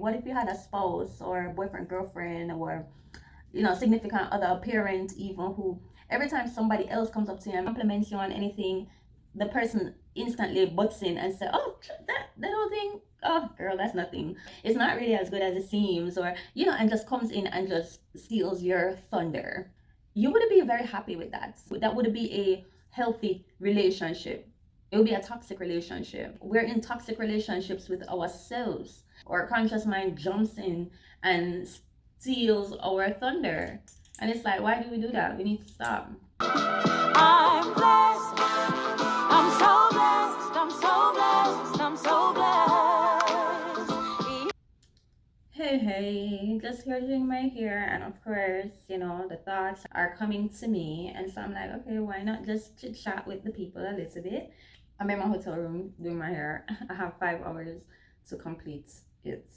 what if you had a spouse or boyfriend, girlfriend, or significant other, a parent even, who every time somebody else comes up to you and compliments you on anything, the person instantly butts in and says, oh, that whole thing, oh girl, that's nothing, it's not really as good as it seems, or and just comes in and just steals your thunder. You wouldn't be very happy with that. That would be a healthy relationship. It would be a toxic relationship. We're in toxic relationships with ourselves. Our conscious mind jumps in and steals our thunder. And it's like, why do we do that? We need to stop. I'm blessed. I'm so blessed. I'm so blessed. I'm so blessed. Hey, just here doing my hair, and of course, the thoughts are coming to me, and so I'm like, okay, why not just chit chat with the people a little bit? I'm in my hotel room doing my hair. I have 5 hours to complete it.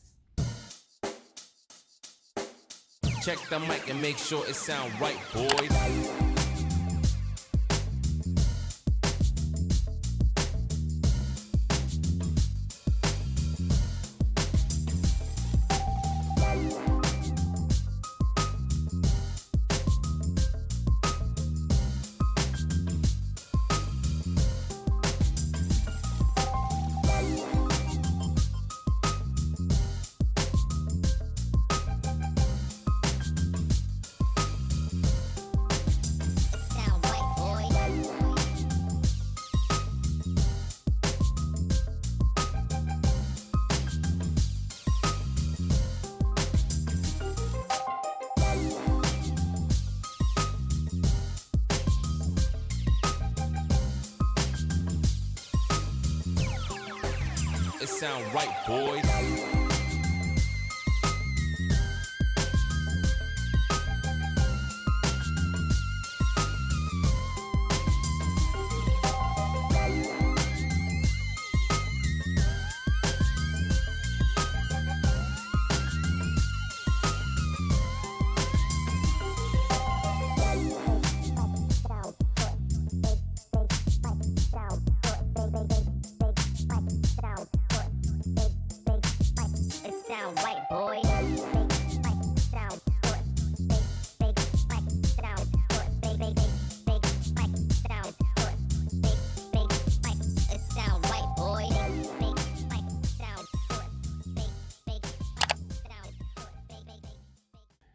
Check the mic and make sure it sound right, boys. It sound right, boys.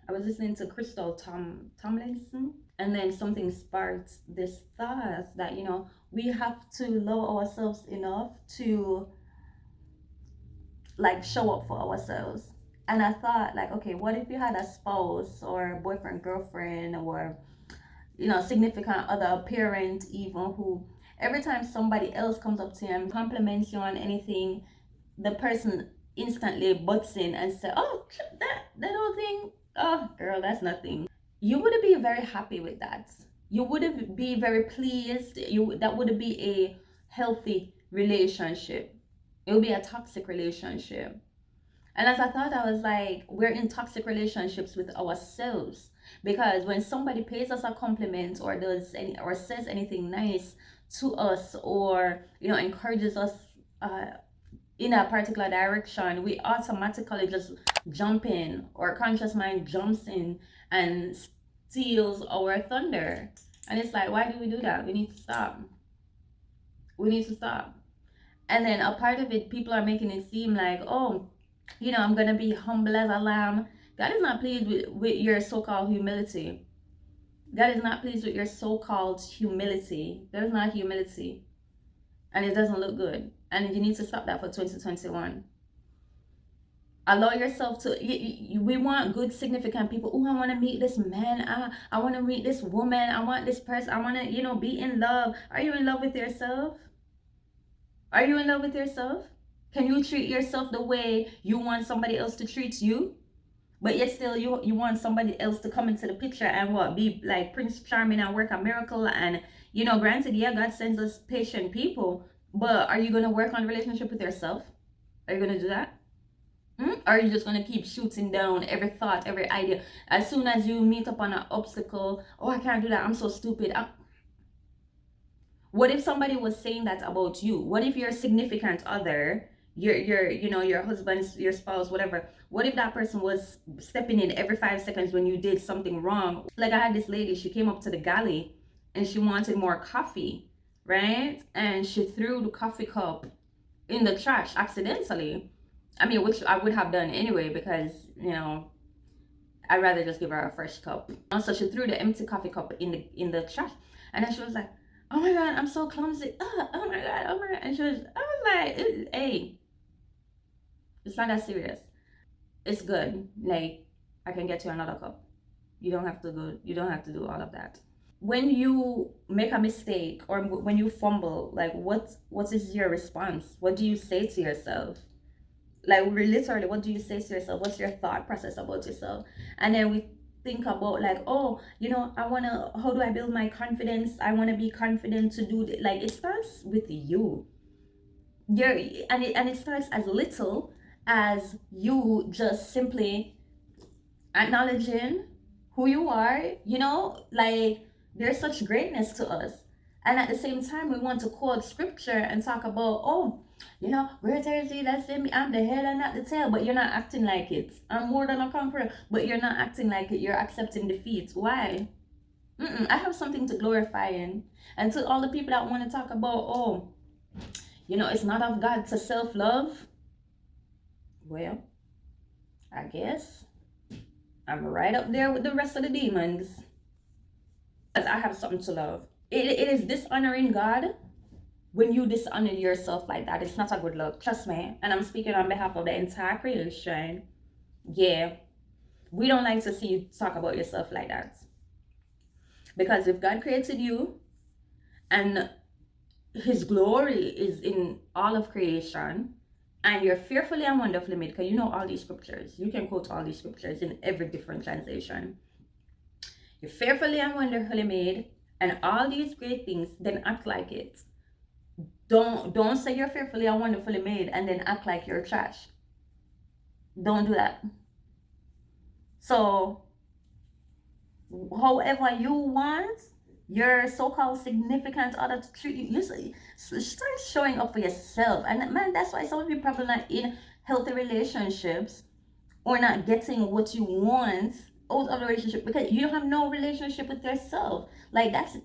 I was listening to Crystal Tomlinson, and then something sparked this thought that we have to love ourselves enough to like show up for ourselves. And I thought, like, okay, what if you had a spouse or boyfriend, girlfriend, or significant other, a parent even, who every time somebody else comes up to you and compliments you on anything, the person instantly butts in and says, oh, that whole thing, oh girl, that's nothing. You wouldn't be very happy with that. You wouldn't be very pleased. That would be a healthy relationship. It would be a toxic relationship. And as I thought, I was like, we're in toxic relationships with ourselves, because when somebody pays us a compliment or does any or says anything nice to us, or encourages us in a particular direction, we automatically just jump in. Our conscious mind jumps in and steals our thunder. And it's like, why do we do that? We need to stop. We need to stop. And then a part of it, people are making it seem like, oh, I'm gonna be humble as a lamb. God is not pleased with your so-called humility. God is not pleased with your so-called humility. There's not humility. And it doesn't look good. And you need to stop that for 2021. Allow yourself to, we want good, significant people. Oh, I want to meet this man. I want to meet this woman. I want this person. I want to, be in love. Are you in love with yourself? Are you in love with yourself? Can you treat yourself the way you want somebody else to treat you? But yet still you want somebody else to come into the picture and be like Prince Charming and work a miracle. And granted, yeah, God sends us patient people, but are you going to work on relationship with yourself? Are you going to do that? Or are you just going to keep shooting down every thought, every idea? As soon as you meet up on an obstacle, oh, I can't do that, I'm so stupid. What if somebody was saying that about you? What if your significant other, your husband's, your spouse, whatever. What if that person was stepping in every 5 seconds when you did something wrong? Like I had this lady, she came up to the galley and she wanted more coffee, right? And she threw the coffee cup in the trash accidentally. I mean, which I would have done anyway, because I'd rather just give her a fresh cup. So she threw the empty coffee cup in the trash, and then she was like, "Oh my god, I'm so clumsy! Oh my god, oh my god!" And I was like, "Hey, it's not that serious. It's good. Like, I can get you another cup. You don't have to go. You don't have to do all of that." When you make a mistake or when you fumble, like what is your response? What do you say to yourself? Like literally, what do you say to yourself? What's your thought process about yourself? And then we think about like, oh, how do I build my confidence? I want to be confident to do like it starts with you. It starts as little as you just simply acknowledging who you are, like there's such greatness to us. And at the same time, we want to quote scripture and talk about, oh, greater is he that's in me, I'm the head and not the tail, but you're not acting like it. I'm more than a conqueror, but you're not acting like it. You're accepting defeat. Why? I have something to glorify in. And to all the people that want to talk about, oh, it's not of God to self-love. Well, I guess I'm right up there with the rest of the demons. As I have something to love. It is dishonoring God when you dishonor yourself like that. It's not a good look. Trust me. And I'm speaking on behalf of the entire creation. Yeah. We don't like to see you talk about yourself like that. Because if God created you and his glory is in all of creation, and you're fearfully and wonderfully made, because you know all these scriptures. You can quote all these scriptures in every different translation. You're fearfully and wonderfully made, and all these great things, then act like it. Don't say you're fearfully and wonderfully made and then act like you're trash. Don't do that. So, however you want your so-called significant other to treat you, start showing up for yourself. And man, that's why some of you probably not in healthy relationships or not getting what you want out of the relationship, because you have no relationship with yourself. Like that's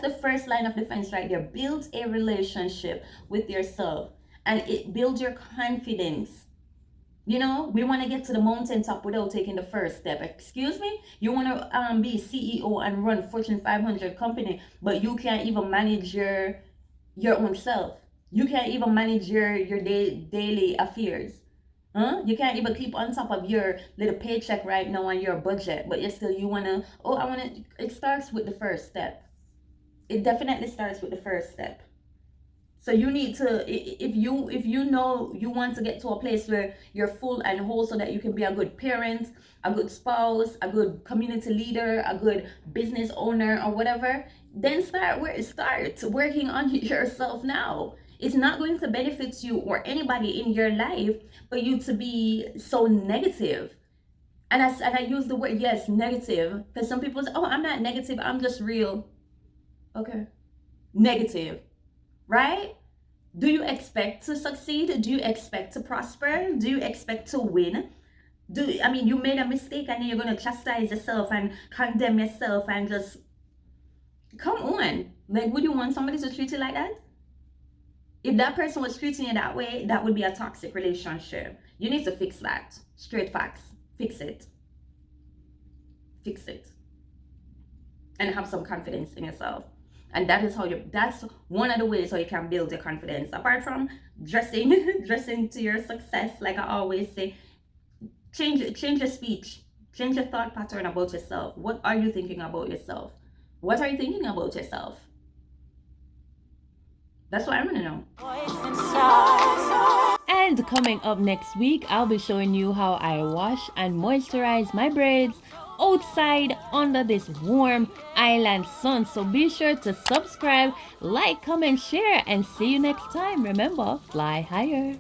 the first line of defense right there. Build a relationship with yourself, and it builds your confidence. We want to get to the mountaintop without taking the first step. Excuse me? You want to be CEO and run Fortune 500 company, but you can't even manage your own self. You can't even manage your daily affairs. You can't even keep on top of your little paycheck right now and your budget, but you want to, it starts with the first step. It definitely starts with the first step. So you need to, if you know you want to get to a place where you're full and whole so that you can be a good parent, a good spouse, a good community leader, a good business owner or whatever, then start working on yourself now. It's not going to benefit you or anybody in your life for you to be so negative. And I use the word, yes, negative, because some people say, oh, I'm not negative, I'm just real. Okay. Negative. Right? Do you expect to succeed? Do you expect to prosper? Do you expect to win? You made a mistake and then you're going to chastise yourself and condemn yourself and just, come on. Like, would you want somebody to treat you like that? If that person was treating you that way, that would be a toxic relationship. You need to fix that. Straight facts. Fix it. Fix it. And have some confidence in yourself. And that's one of the ways how you can build your confidence. Apart from dressing to your success, like I always say, change your speech. Change your thought pattern about yourself. What are you thinking about yourself? What are you thinking about yourself? That's what I want to know. And coming up next week, I'll be showing you how I wash and moisturize my braids outside under this warm island sun. So be sure to subscribe, like, comment, share, and see you next time. Remember, fly higher.